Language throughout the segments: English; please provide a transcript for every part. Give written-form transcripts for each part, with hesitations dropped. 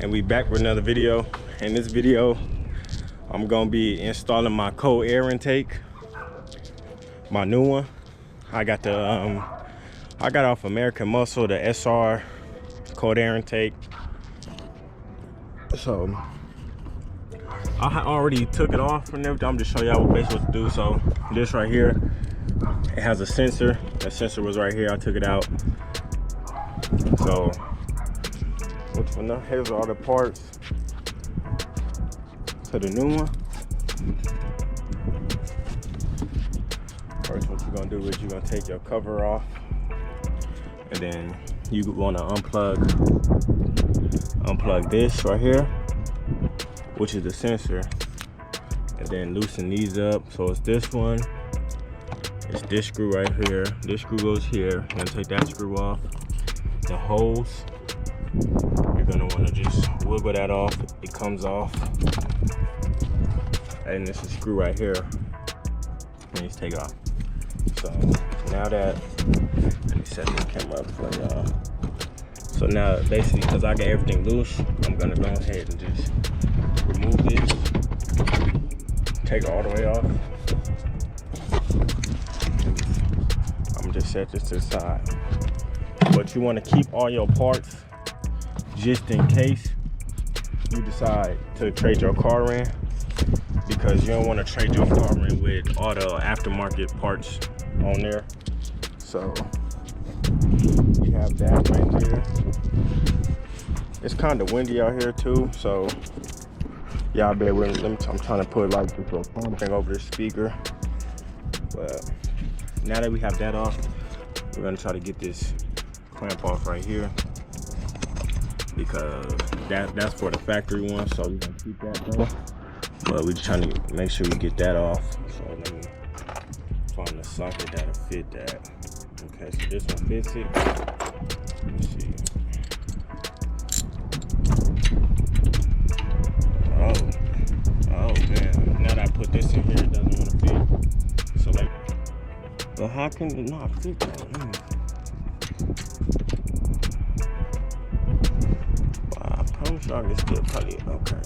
And we back with another video. In this video, I'm gonna be installing my cold air intake, my new one. I got the I got off American Muscle, the SR cold air intake. So I already took it off and everything. I'm just showing y'all basically what to do. So this right here, it has a sensor. That sensor was right here. I took it out. So here's all the parts to the new one. First, what you're gonna do is you're gonna take your cover off, and then you wanna unplug this right here, which is the sensor, and then loosen these up. So it's this one, it's this screw right here, this screw goes here. You're gonna take that screw off. The hose, you're gonna want to just wiggle that off. It comes off, and this is a screw right here, and you just take it off. So now that, let me set this camera up for y'all. So now basically, because I got everything loose, I'm gonna go ahead and just remove this, take it all the way off. I'm gonna just set this to the side. But you want to keep all your parts just in case you decide to trade your car in, because you don't want to trade your car in with all the aftermarket parts on there. So you have that right there. It's kind of windy out here too, so y'all bear with me. I'm trying to put like this little phone thing over the speaker. But now that we have that off, we're gonna try to get this clamp off right here, because that's for the factory one, so we're gonna keep that though. But we're just trying to make sure we get that off. So let me find the socket that'll fit that. Okay, so this one fits it. Let's see. Oh man, now that I put this in here, it doesn't want to fit. So like, but how can it not fit that? I'm sure I can still probably, okay.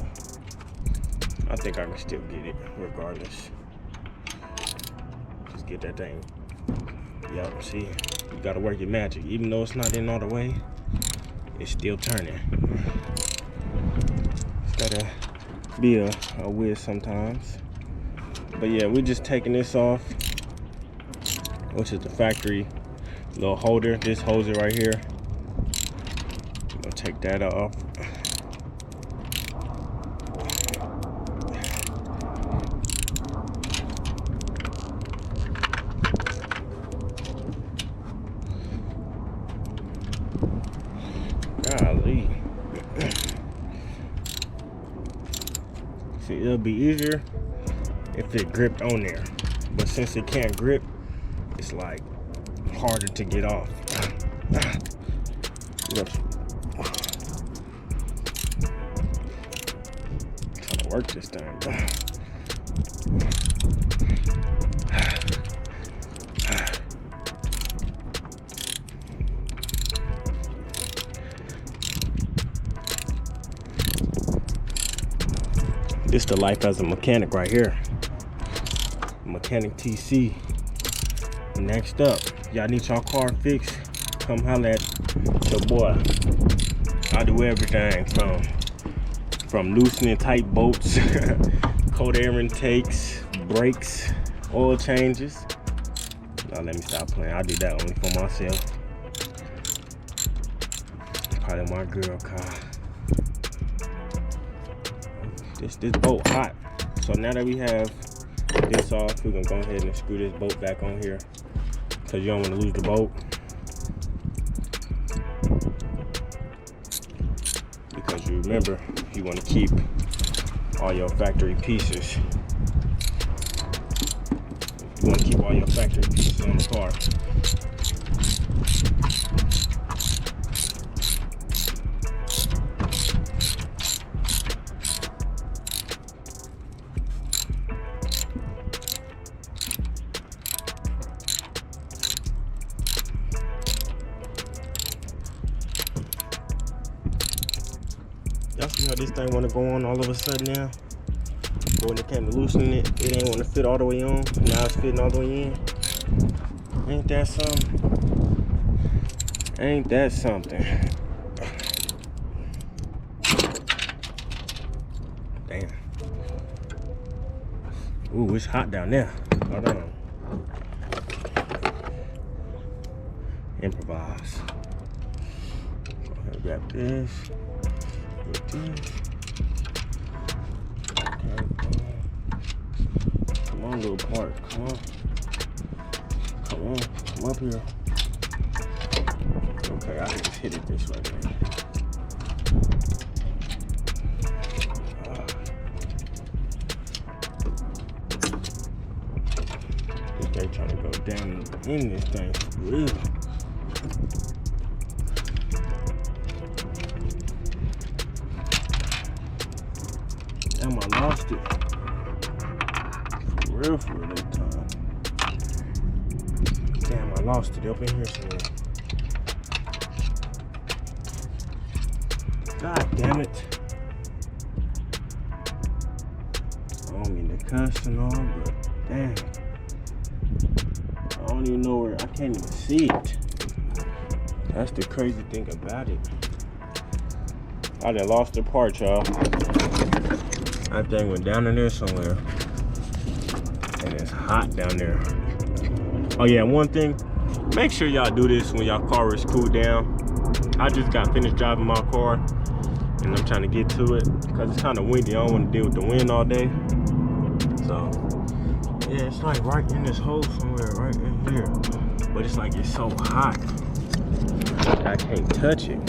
I think I can still get it regardless. Just get that thing. Yep, see, you gotta work your magic. Even though it's not in all the way, it's still turning. It's gotta be a whiz sometimes. But yeah, we're just taking this off, which is the factory little holder. This holds it right here. I'm gonna take that off. Golly. See, it'll be easier if it gripped on there, but since it can't grip, it's like harder to get off. Trying to work this thing. This the life as a mechanic right here. Mechanic TC. Next up, y'all need y'all car fixed, come holla at your boy. I do everything from loosening tight bolts, cold air intakes, brakes, oil changes. Now let me stop playing. I do that only for myself. Probably my girl car. This bolt hot. So now that we have this off, we're gonna go ahead and screw this bolt back on here, because you don't want to lose the bolt. Because you remember, you want to keep all your factory pieces. You want to keep all your factory pieces on the car. Y'all see how this thing wanna go on all of a sudden now? But when it came to loosening it, it ain't wanna fit all the way on. Now it's fitting all the way in. Ain't that something? Ain't that something? Damn. Ooh, it's hot down there. Hold on. Improvise. Go ahead and grab this. With this. Okay, come on, little part. Come on. Come on. Come up here. Okay, I can just hit it this way, man. They trying to go down in this thing for real. Damn, I lost it. For real this time. Damn, I lost it up in here somewhere. God damn it. I don't mean to cuss and all, but damn. I don't even know where, I can't even see it. That's the crazy thing about it. I done lost the part, y'all. That thing went down in there somewhere. And it's hot down there. Oh yeah, one thing, make sure y'all do this when y'all car is cooled down. I just got finished driving my car and I'm trying to get to it because it's kind of windy. I don't want to deal with the wind all day. So yeah, it's like right in this hole somewhere, right in here. But it's like it's so hot. I can't touch it.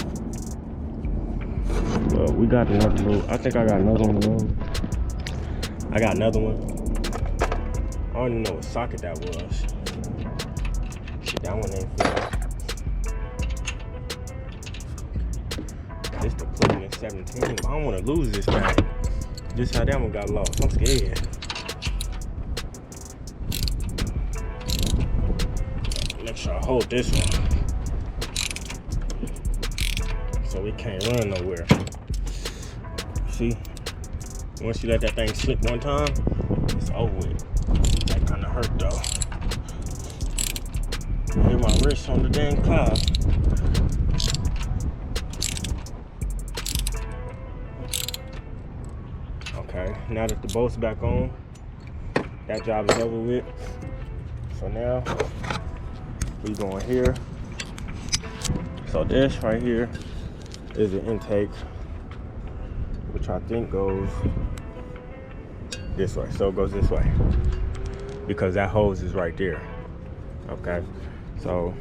But we got another little, I think I got another one. I got another one. I don't even know what socket that was. Shit, that one ain't fit. This the plug in 17. I don't want to lose this thing. This how that one got lost. I'm scared. Make sure I hold this one. So it can't run nowhere. See? Once you let that thing slip one time, it's over with. That kind of hurt though. Hit my wrist on the dang cloud. Okay, now that the bolt's back on, that job is over with. So now we going here. So this right here is an intake, which I think goes this way. So it goes this way because that hose is right there. Okay, so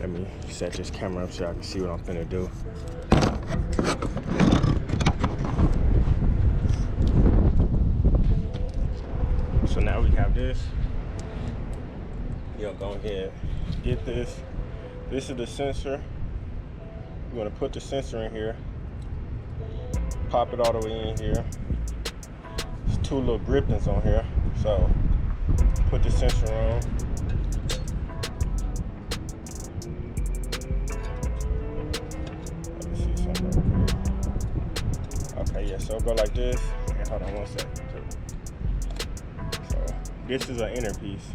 let me set this camera up so I can see what I'm finna do. So now we have this. You'll go ahead, get this. This is the sensor. You're gonna put the sensor in here, pop it all the way in here. There's two little grippings on here. So put the sensor on. Let me see something real quick. Okay, yeah, so go like this. And hold on one second. So this is an inner piece.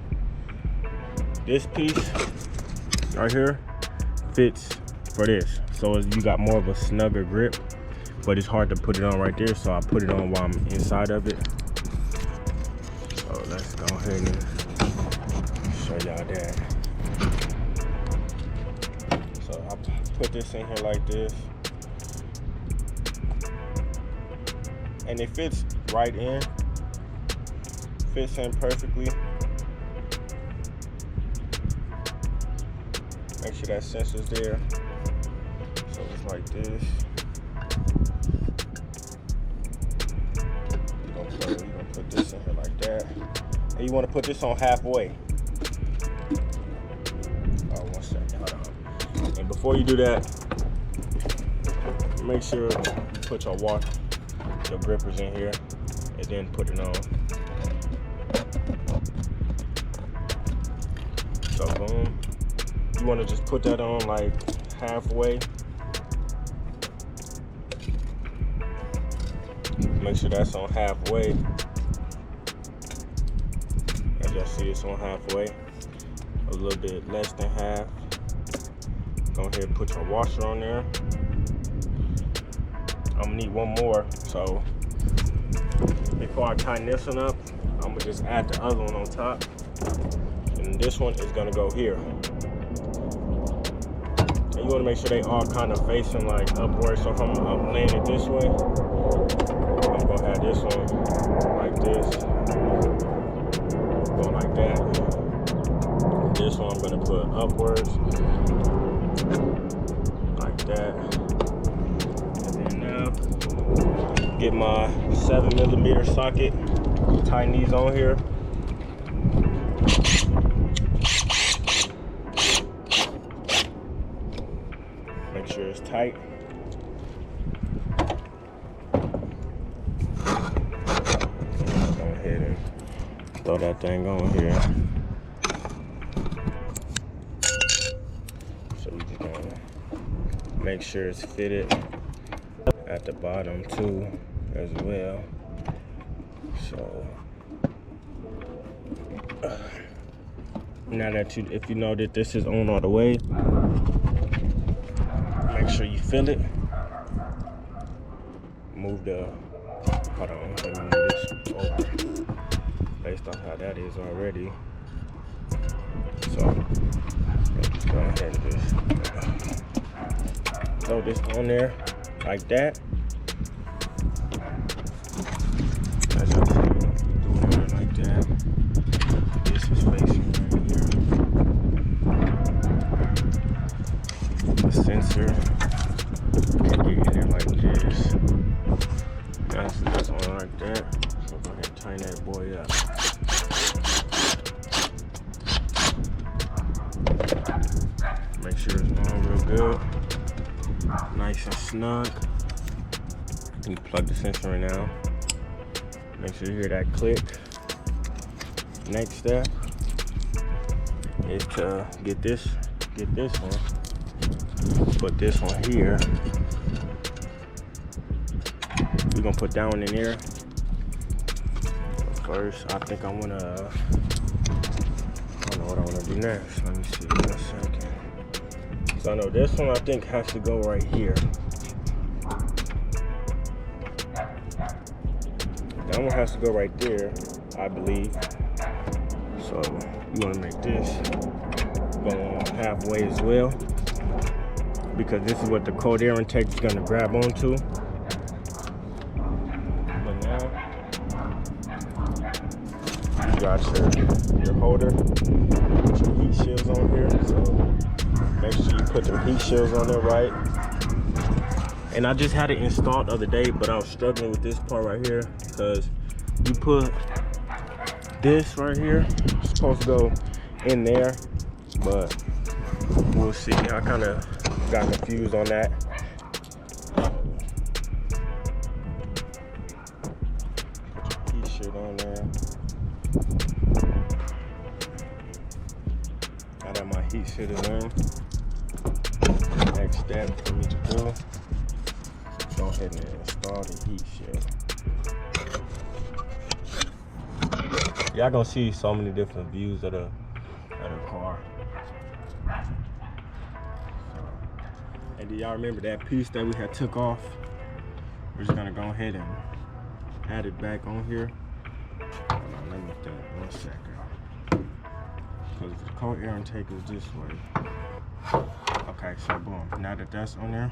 This piece right here fits for this. So you got more of a snugger grip, but it's hard to put it on right there. So I put it on while I'm inside of it. So let's go ahead and show y'all that. So I put this in here like this. And it fits right in. Fits in perfectly. Make sure that sensor's there. So it's like this. You're gonna put this in here like that. And you want to put this on halfway. Oh, 1 second, hold on. And before you do that, make sure you put your grippers in here and then put it on. So boom. You want to just put that on like halfway. Make sure that's on halfway. As y'all see, it's on halfway. A little bit less than half. Go ahead and put your washer on there. I'm gonna need one more, so before I tighten this one up, I'm gonna just add the other one on top. And this one is gonna go here. And you wanna make sure they all kind of facing like upward. So if I'm laying it this way, I'm gonna have this one like this, go like that. This one I'm gonna put upwards, like that. And then now, get my 7mm socket, tighten these on here. Make sure it's tight. Go ahead and throw that thing on here. So we just gonna make sure it's fitted at the bottom too as well. So now that if you know that this is on all the way, make sure you fill it. Move the, hold on, let me move this over based on how that is already. So just go ahead and just throw this on there like that. As y'all see, doing it like that. This is facing right here. The sensor can get in there like this. That's on like that. So go ahead and tighten that boy up. Make sure it's on real good. Nice and snug. You can plug the sensor in now. Make sure you hear that click. Next step is to get this one. Put this one here. We're gonna put that one in there. First, I think I don't know what I wanna do next. Let me see, 1 second. So I know this one I think has to go right here. That one has to go right there, I believe. So you wanna make this go on halfway as well, because this is what the cold air intake is gonna grab onto. But now, you got your holder, put your heat shields on here. So make sure you put the heat shields on there right. And I just had it installed the other day, but I was struggling with this part right here, because you put this right here, it's supposed to go in there, but we'll see. I kind of got confused on that. Put your heat shield on there. Now that my heat shield is on, next step for me to do, go ahead and install the heat shield. Y'all gonna see so many different views of the car. And do y'all remember that piece that we had took off? We're just gonna go ahead and add it back on here. Hold on, let me think 1 second. Because the cold air intake is this way. Okay, so boom. Now that that's on there,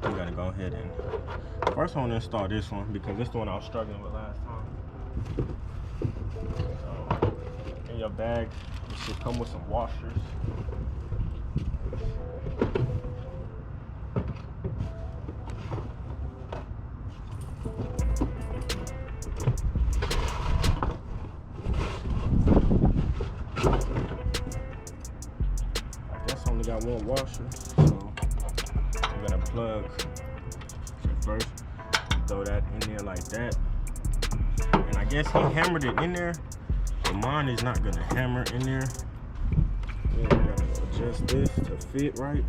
we gotta go ahead and first I want to install this one, because this is the one I was struggling with last time. So in your bag, it should come with some washers. I guess I only got one washer, so I'm gonna plug first, throw that in there like that. And I guess he hammered it in there, but mine is not gonna hammer in there. Then we gotta adjust this to fit right.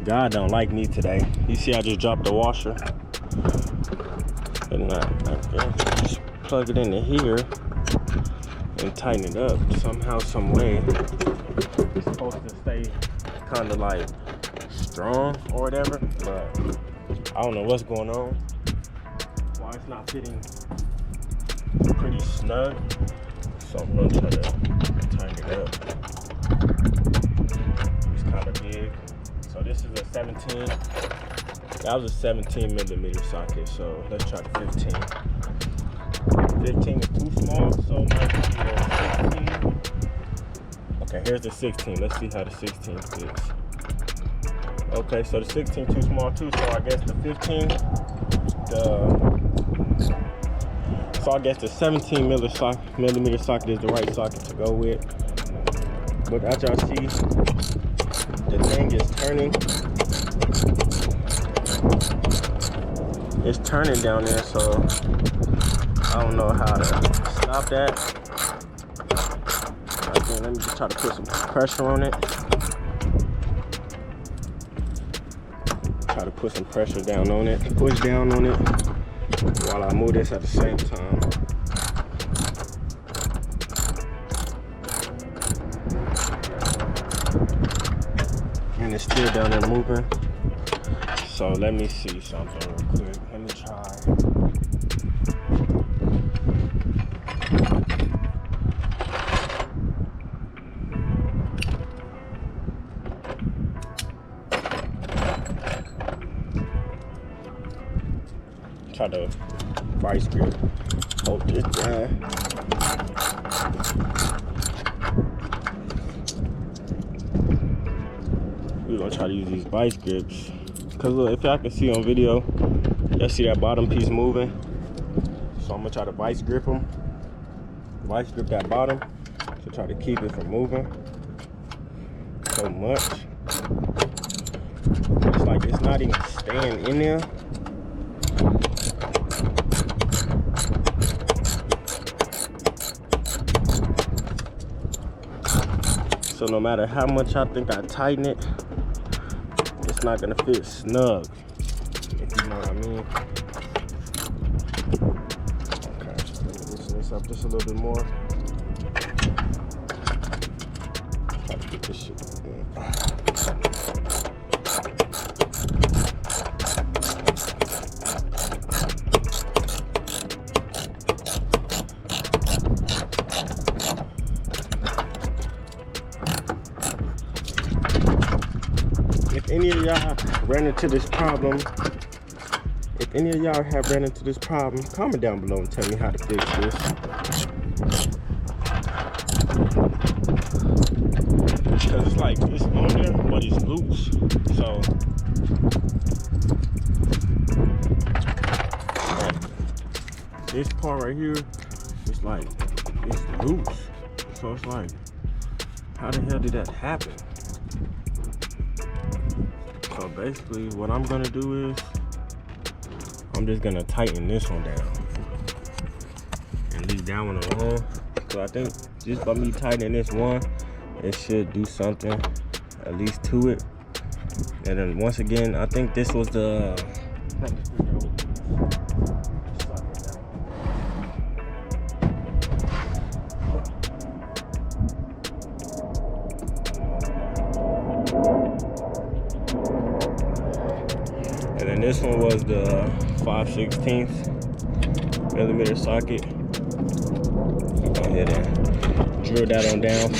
God don't like me today. You see I just dropped the washer. And I guess just plug it into here and tighten it up somehow, some way. It's supposed to stay kind of like strong or whatever, but I don't know what's going on. Why it's not fitting pretty snug. So I'm gonna try to tighten it up. It's kind of big. So this is a 17. That was a 17 millimeter socket. So let's try the 15. 15 is too small, so it might be a 16. Okay, here's the 16. Let's see how the 16 fits. Okay, so the 16 too small too, so I guess the 15, so I guess the 17 millimeter socket is the right socket to go with. But as y'all see, the thing is turning. It's turning down there, so I don't know how to stop that. Okay, let me just try to put some pressure on it. Try to put some pressure down on it, push down on it while I move this at the same time. And it's still down there moving. So let me see something real quick. Let me try. Try to vice grip. Hold this down. We're gonna try to use these vice grips. Cause look, if y'all can see on video, y'all see that bottom piece moving. So I'm gonna try to vice grip them. Vice grip that bottom to try to keep it from moving so much. It's like it's not even staying in there. So no matter how much I think I tighten it, it's not gonna fit snug, if you know what I mean. Okay, so let me loosen this up just a little bit more. Try to get this shit in. If any of y'all ran into this problem, comment down below and tell me how to fix this. Because it's like, it's on there, but it's loose. So, this part right here, it's like, it's loose. So it's like, how the hell did that happen? So basically what I'm gonna do is I'm just gonna tighten this one down and leave that one alone. So I think just by me tightening this one, it should do something at least to it. And then once again, I think this was the and this one was the 5/16 millimeter socket. I'll go ahead and drill that on down.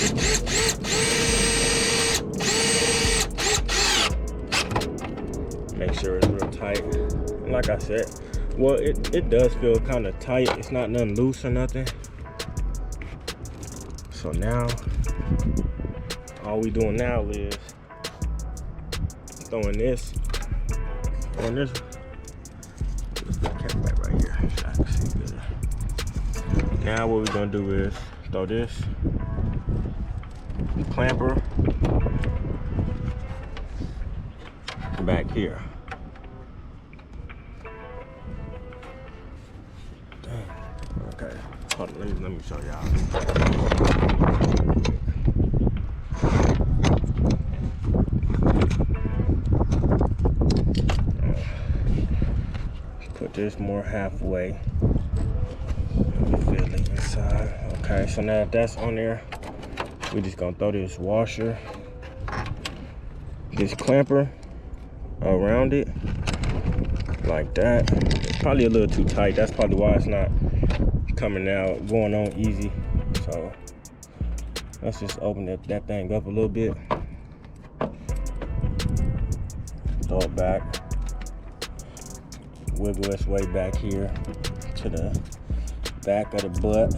Make sure it's real tight. And like I said, well, it does feel kind of tight. It's not nothing loose or nothing. So now, all we doing now is throwing this on this. Let's put the cap back right here so I can see better. Now what we're gonna do is throw this clamper back here. Dang. Okay. Hold on, let me show y'all. this more halfway. Let me feel it inside. Okay, so now that's on there. We're just gonna throw this washer, this clamper around it like that. It's probably a little too tight. That's probably why it's not coming out, going on easy. So let's just open that thing up a little bit. Throw it back. Wiggle its way back here to the back of the butt.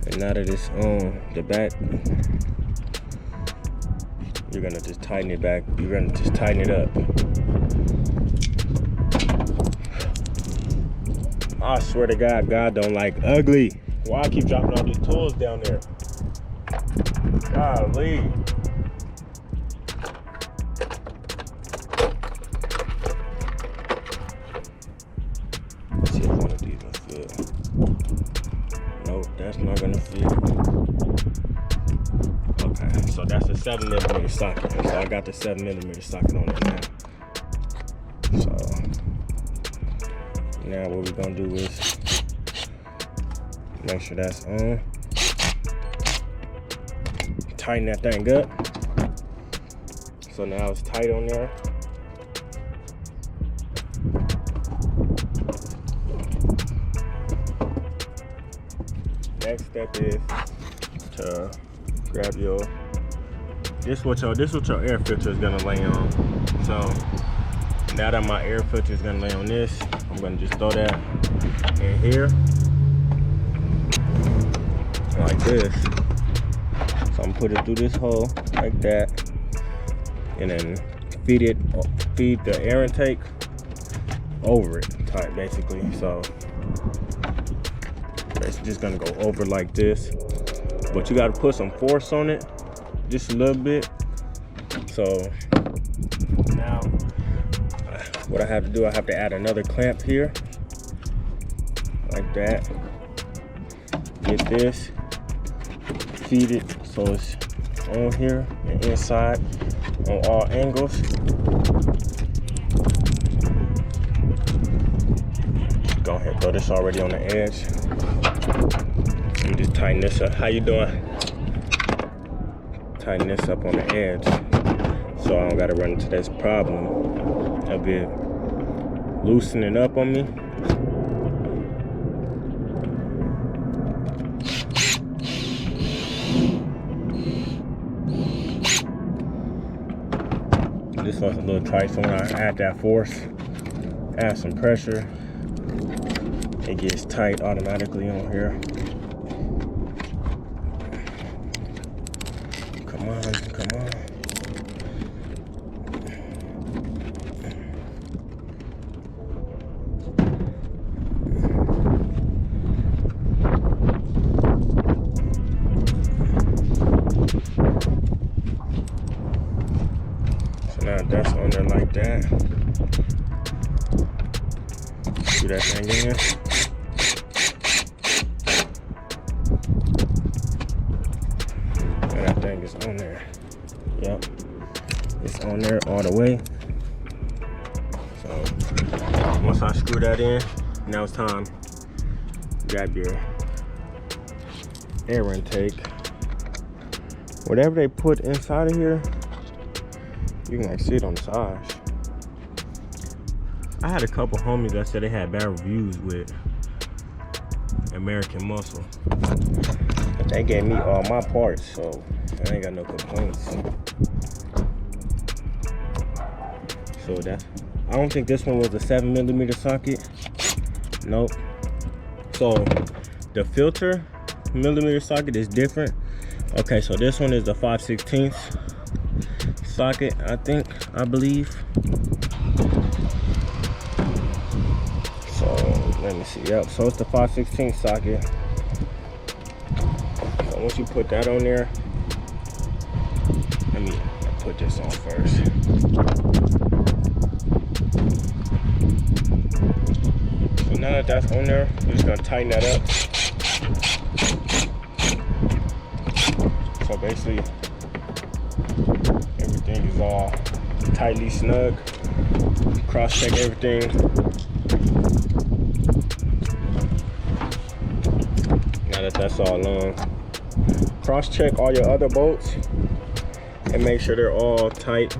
And now that it's on the back, you're gonna just tighten it back. You're gonna just tighten it up. I swear to God, God don't like ugly. Why I keep dropping all these tools down there? Golly. Let's see if one of these will fit. Nope, that's not gonna fit. Okay, so that's a 7mm socket. So I got the 7mm socket on it now. So now what we're gonna do is make sure that's on. Tighten that thing up. So now it's tight on there. Next step is to grab this what your air filter is gonna lay on. So now that my air filter is gonna lay on this, I'm gonna just throw that in here like this. So I'm putting it through this hole like that, and then feed the air intake over it, tight basically. So it's just gonna go over like this, but you gotta put some force on it, just a little bit. So now what I have to do, I have to add another clamp here, like that. Get this, feed it so it's on here and inside on all angles. Go ahead, throw this already on the edge. And just tighten this up. How you doing? Tighten this up on the edge so I don't gotta run into this problem of it loosening up on me. This one's a little tight, so when I add that force, add some pressure, it gets tight automatically on here. Come on, come on. Now that's on there like that. Do that thing in. And that thing is on there. Yep. It's on there all the way. So once I screw that in, now it's time. Grab your air intake. Whatever they put inside of here, you can like see it on the sides. I had a couple homies that said they had bad reviews with American Muscle, but they gave me all my parts, so I ain't got no complaints. So I don't think this one was a 7mm socket. Nope. So the filter millimeter socket is different. Okay, so this one is the 5/16 socket, I believe. So let me see. Yep, so it's the 5/16 socket. So once you put that on there, let me put this on first. So now that that's on there, we're just gonna tighten that up. So basically, everything is all tightly snug. Cross check everything. Now that that's all on, cross check all your other bolts and make sure they're all tight.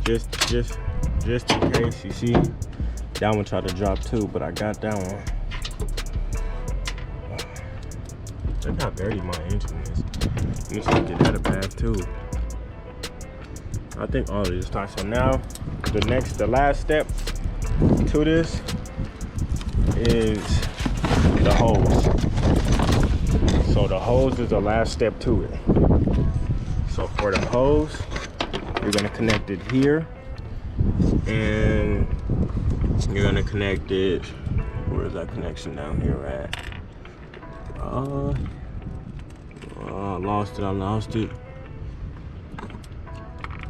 Just in case. You see, that one tried to drop too, but I got that one. Look how dirty my engine is. Let me see, get that a bath too. I think all of this tight. So now, the last step to this is the hose. So the hose is the last step to it. So for the hose, you're gonna connect it here, and you're gonna connect it. Where's that connection down here at? I lost it.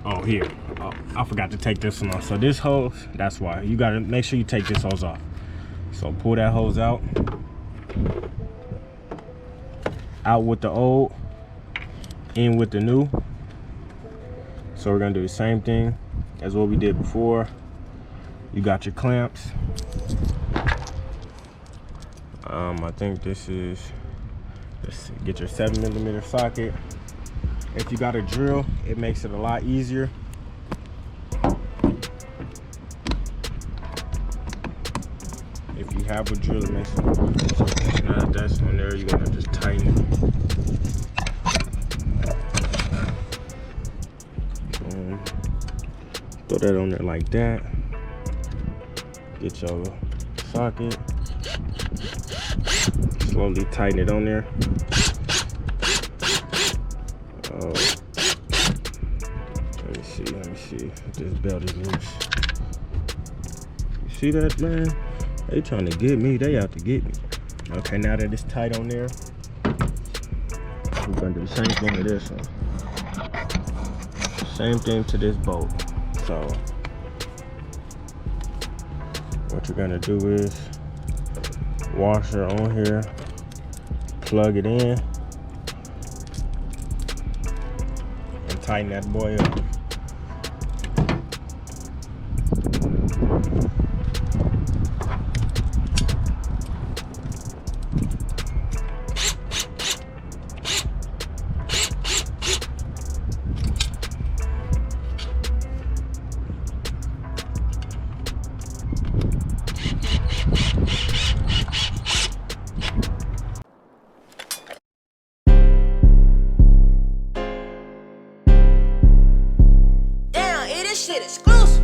Oh, here. Oh, I forgot to take this one off. So this hose, that's why. You gotta make sure you take this hose off. So pull that hose out. Out with the old, in with the new. So we're gonna do the same thing as what we did before. You got your clamps. I think this is, let's get your 7mm socket. If you got a drill, it makes it a lot easier. If you have a drill, it makes it. So now that that's on there, you're gonna just tighten it. Throw that on there like that. Get your socket. Slowly tighten it on there. Let me see if this belt is loose. You see that, man? They trying to get me. They out to get me. Okay, now that it's tight on there, we're gonna do the same thing to this one. Same thing to this bolt. So what you're gonna do is washer on here, plug it in, and tighten that boy up. Shit exclusive.